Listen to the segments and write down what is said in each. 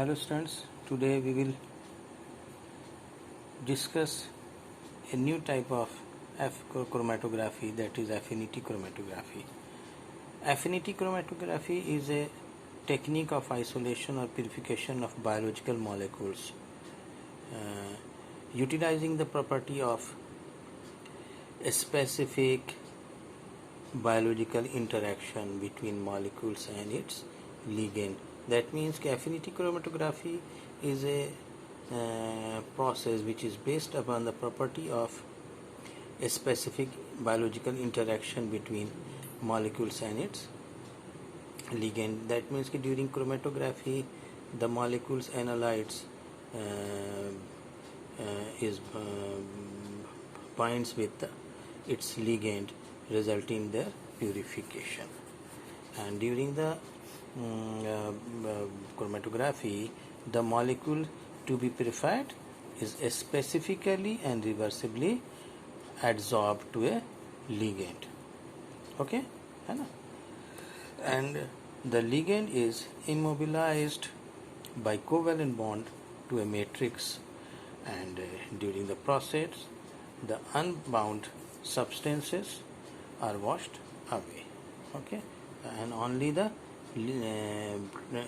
Hello students, today we will discuss a new type of chromatography, that is affinity chromatography. Affinity chromatography is a technique of isolation or purification of biological molecules utilizing the property of a specific biological interaction between molecules and its ligand. That means affinity chromatography is a process which is based upon the property of a specific biological interaction between molecules and its ligand. That means during chromatography the molecules analytes binds with its ligand, resulting in their purification. And during the chromatography, the molecule to be purified is specifically and reversibly adsorbed to a ligand. Okay, and the ligand is immobilized by covalent bond to a matrix, and during the process the unbound substances are washed away. Okay, and only the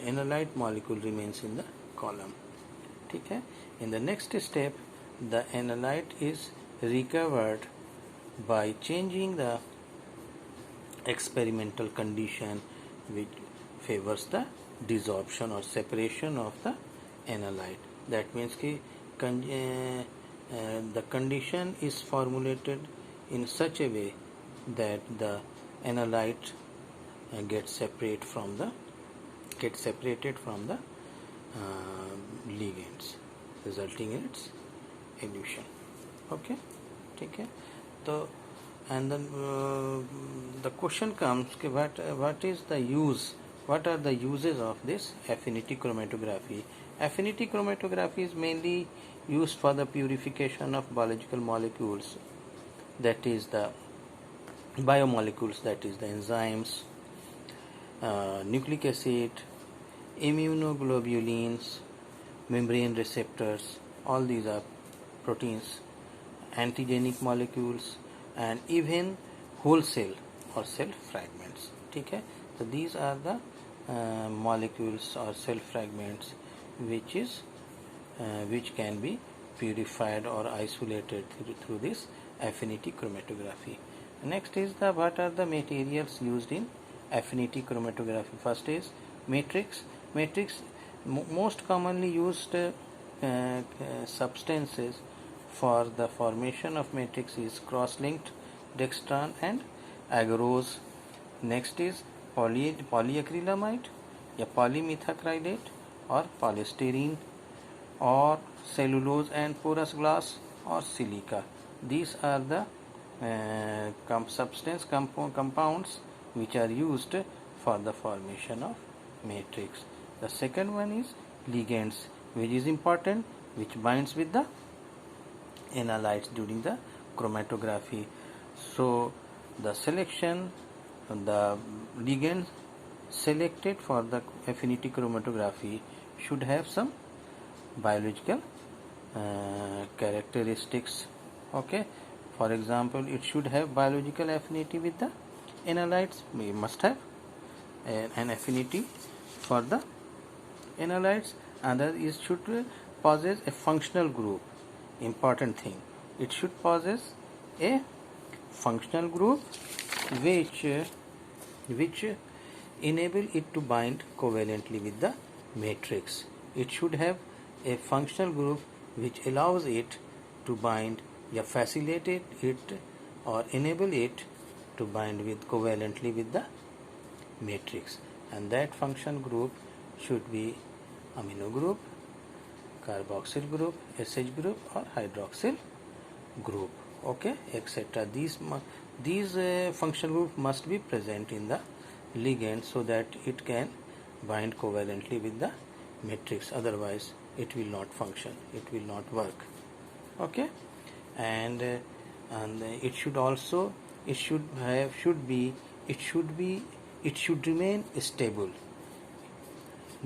analyte molecule remains in the column. Okay. In the next step, the analyte is recovered by changing the experimental condition which favors the desorption or separation of the analyte. That means the condition is formulated in such a way that the analyte gets separated from the ligands, resulting in its elution. Okay. So, and then the question comes, what are the uses of this affinity chromatography? Affinity chromatography is mainly used for the purification of biological molecules, that is the biomolecules, that is the enzymes, nucleic acid, immunoglobulins, membrane receptors, all these are proteins, antigenic molecules, and even whole cell or cell fragments. Okay? So these are the molecules or cell fragments which can be purified or isolated through this affinity chromatography. Next is what are the materials used in affinity chromatography. First is matrix. Most commonly used substances for the formation of matrix is cross-linked dextran and agarose. Next is polyacrylamide, polymethacrylate, or polystyrene, or cellulose and porous glass, or silica. These are the compounds which are used for the formation of matrix. The second one is ligands, which is important, which binds with the analytes during the chromatography. So the ligand selected for the affinity chromatography should have some biological characteristics. Okay, for example, it should have biological affinity with the analytes. We must have an affinity for the analytes, and it should possess a functional group. Important thing, it should possess a functional group which enable it to bind covalently with the matrix. It should have a functional group which allows it to bind, facilitate it or enable it to bind covalently with the matrix, and that function group should be amino group, carboxyl group, SH group, or hydroxyl group. Okay, etc. These functional group must be present in the ligand so that it can bind covalently with the matrix. Otherwise, it will not function. It will not work. Okay, and it should also it should remain stable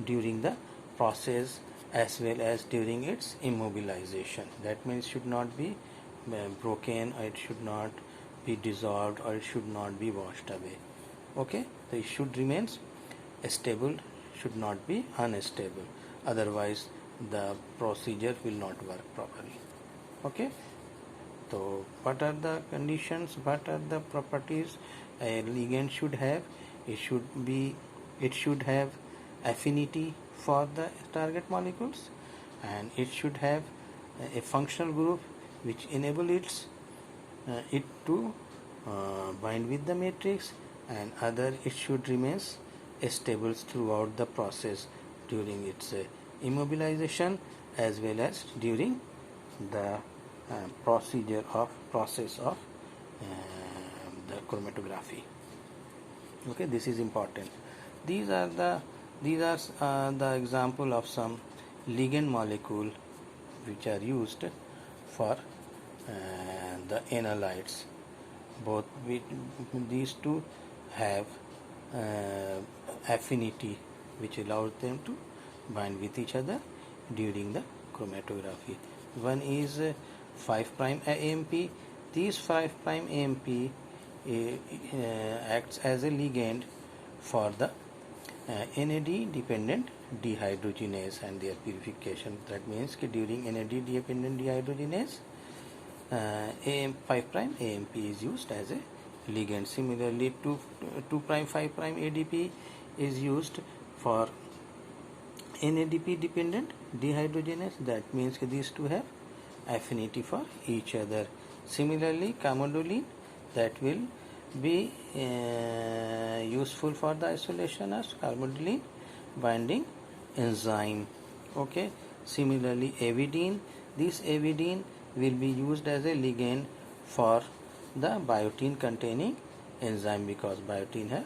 during the process as well as during its immobilization. That means should not be broken, or it should not be dissolved, or it should not be washed away. Okay, so it should remain stable, should not be unstable, otherwise the procedure will not work properly. Okay, so what are the conditions, what are the properties a ligand should have? It should have affinity for the target molecules, and it should have a functional group which enable it to bind with the matrix, and other it should remain stable throughout the process during its immobilization as well as during the process of the chromatography. Okay, this is important. These are the example of some ligand molecule which are used for the analytes. Both these two have affinity which allows them to bind with each other during the chromatography. One is 5' AMP. These 5' AMP acts as a ligand for the NAD dependent dehydrogenase and their purification. That means that during NAD dependent dehydrogenase, 5' AMP is used as a ligand. Similarly, 2' 5' ADP is used for NADP dependent dehydrogenase. That means that these two have affinity for each other. Similarly, camodoline, that will be useful for the isolation of camodoline binding enzyme. Okay. Similarly, avidine, this avidine will be used as a ligand for the biotin containing enzyme, because biotin has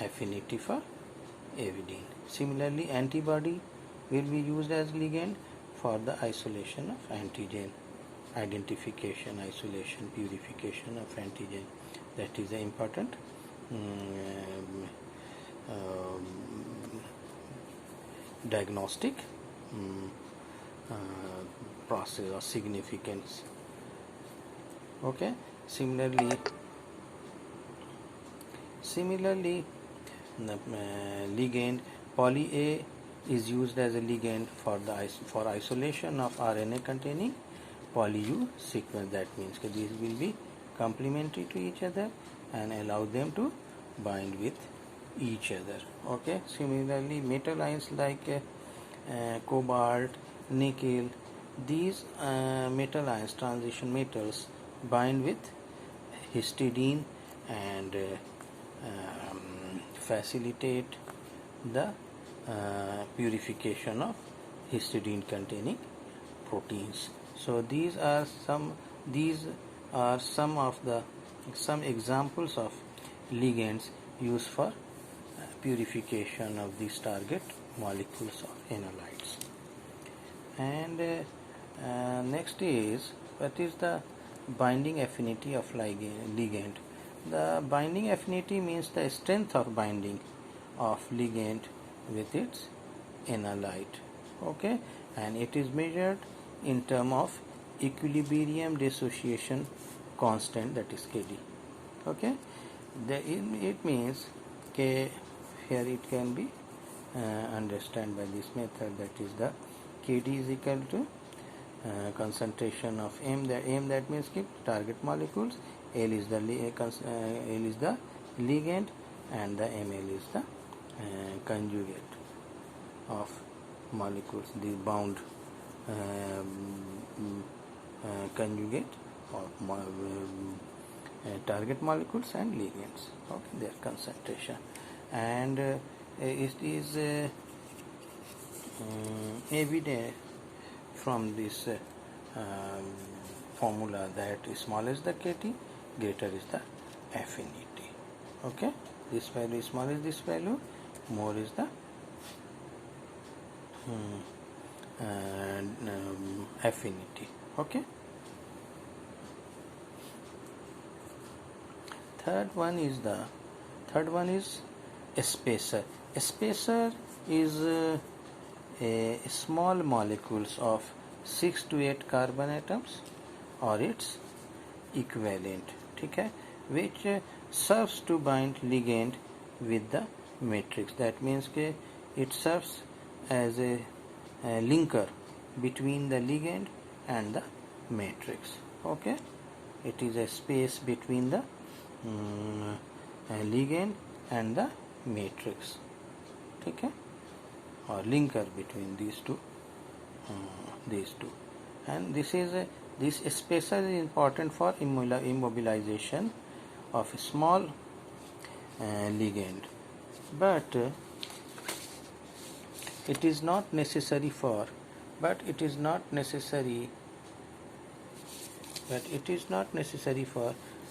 affinity for avidine. Similarly, antibody will be used as ligand for the isolation of antigen, identification, isolation, purification of antigen. That is an important diagnostic process or significance. Okay. Similarly, ligand poly A is used as a ligand for isolation of RNA containing poly U sequence. That means that these will be complementary to each other and allow them to bind with each other. Okay. Similarly, metal ions like cobalt, nickel, these metal ions, transition metals, bind with histidine and facilitate the purification of histidine containing proteins. So these are some of the examples of ligands used for purification of these target molecules of analytes. And next is, what is the binding affinity of ligand? The binding affinity means the strength of binding of ligand with its analyte. Okay, and it is measured in terms of equilibrium dissociation constant, that is Kd. Okay, it means K, here it can be understood by this method, that is the Kd is equal to concentration of M. That means keep target molecules, L is the ligand, and the Ml is the conjugate of molecules, the bound conjugate of target molecules and ligands. Okay, their concentration, and it is evident from this formula that small is the Kt, greater is the affinity. Okay, this value, small is this value, more is the affinity. Okay. Third one is a spacer. A spacer is small molecules of 6 to 8 carbon atoms or its equivalent, ठीक है, which serves to bind ligand with the matrix. That means के it serves as a linker between the ligand and the matrix. Okay, it is a space between the ligand and the matrix, ठीक है, or linker between these two, and this spacer is important for immobilization of a small ligand, but it is not necessary for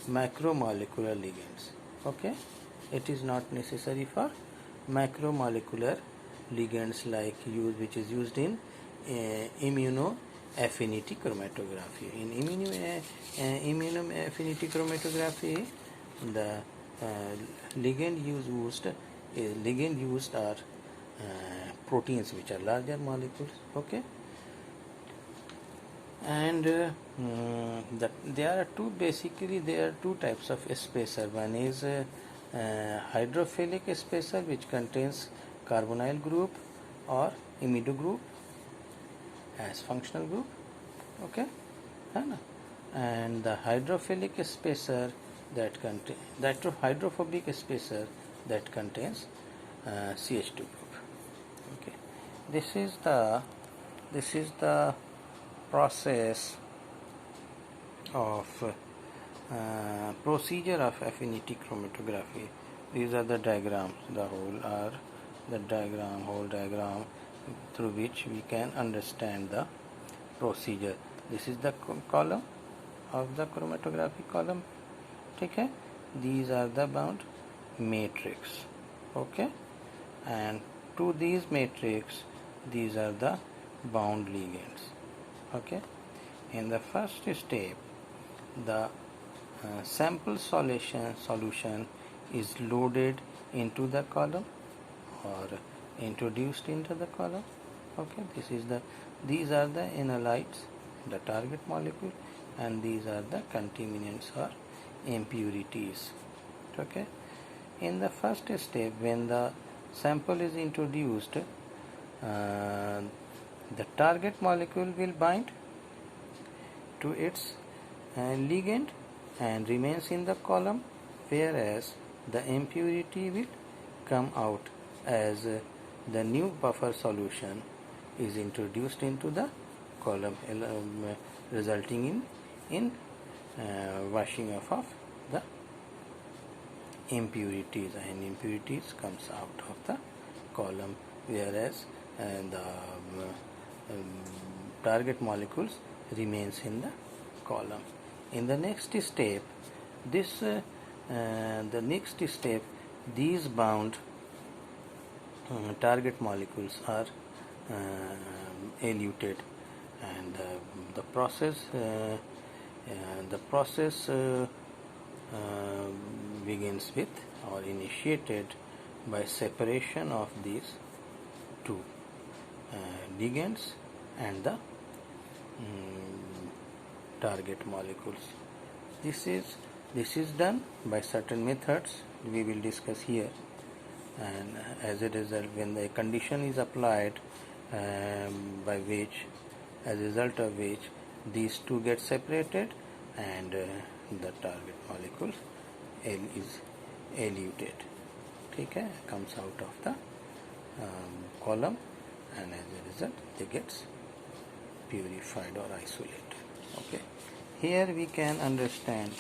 macromolecular ligands. Okay, it is not necessary for macromolecular ligands like which is used in immunoaffinity chromatography. In immunoaffinity chromatography, the ligand used are proteins which are larger molecules. Okay, and there are two types of spacer. One is hydrophilic spacer, which contains carbonyl group or imido group as functional group. Okay, and the hydrophilic spacer hydrophobic spacer that contains CH2 group. Okay, this is the process of procedure of affinity chromatography. These are the diagrams, whole diagram through which we can understand the procedure. This is the column of the chromatography column. Okay, these are the bound matrix. Okay, and to these matrix, these are the bound ligands. Okay, in the first step, the sample solution is loaded into the column or introduced into the column. Okay, these are the analytes, the target molecule, and these are the contaminants or impurities. Okay, in the first step, when the sample is introduced, the target molecule will bind to its ligand and remains in the column, whereas the impurity will come out as the new buffer solution is introduced into the column, resulting in washing off of the impurities, and impurities comes out of the column, whereas the target molecules remains in the column. In the next step, these bound target molecules are eluted, and the process begins with or initiated by separation of these two ligands and the target molecules. This is done by certain methods we will discuss here, and as a result, when the condition is applied by which, as a result of which, these two get separated and the target molecule is eluted. Okay, comes out of the column, and as a result they gets purified or isolated. Okay, here we can understand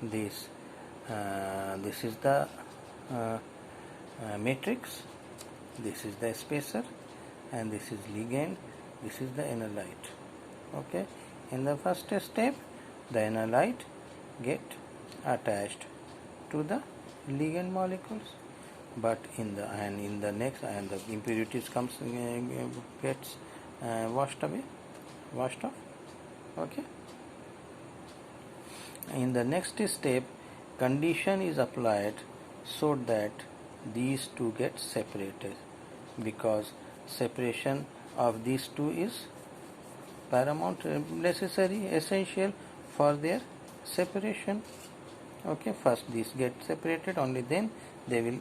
this. This is the matrix, this is the spacer, and this is ligand, this is the analyte. Okay, in the first step, the analyte get attached to the ligand molecules, but in the next, the impurities gets washed off. Okay, in the next step, condition is applied so that these two get separated, because separation of these two is paramount, necessary, essential for their separation. Okay, first these get separated, only then they will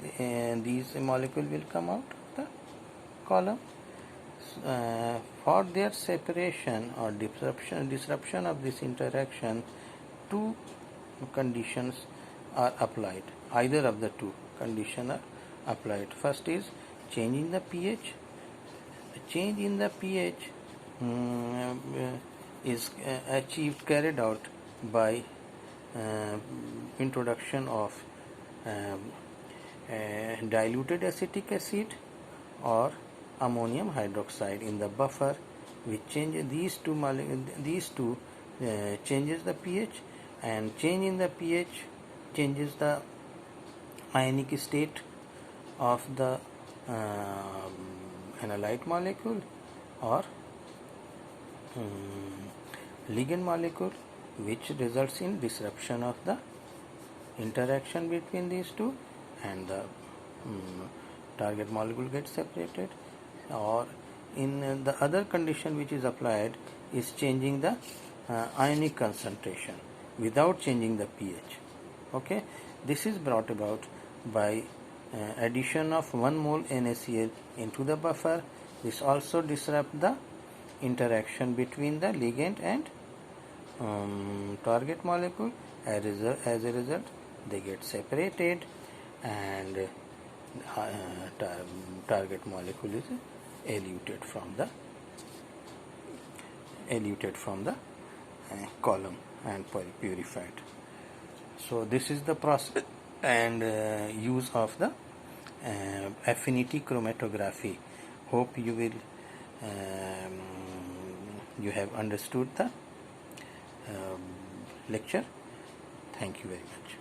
these molecule will come out of the column. For their separation or disruption of this interaction, two conditions are applied. Either of the two conditions are applied. First is change in the pH. Change in the pH is achieved, carried out by introduction of diluted acetic acid or ammonium hydroxide in the buffer, which change these two changes the pH, and change in the pH changes the ionic state of the analyte molecule or ligand molecule, which results in disruption of the interaction between these two, and the target molecule gets separated. Or in the other condition which is applied is changing the ionic concentration without changing the pH. Okay, this is brought about by addition of 1 mole NaCl into the buffer. This also disrupts the interaction between the ligand and target molecule. As a result, they get separated, and target molecule is eluted from the column and purified. So this is the process and use of the affinity chromatography. Hope you have understood the lecture. Thank you very much.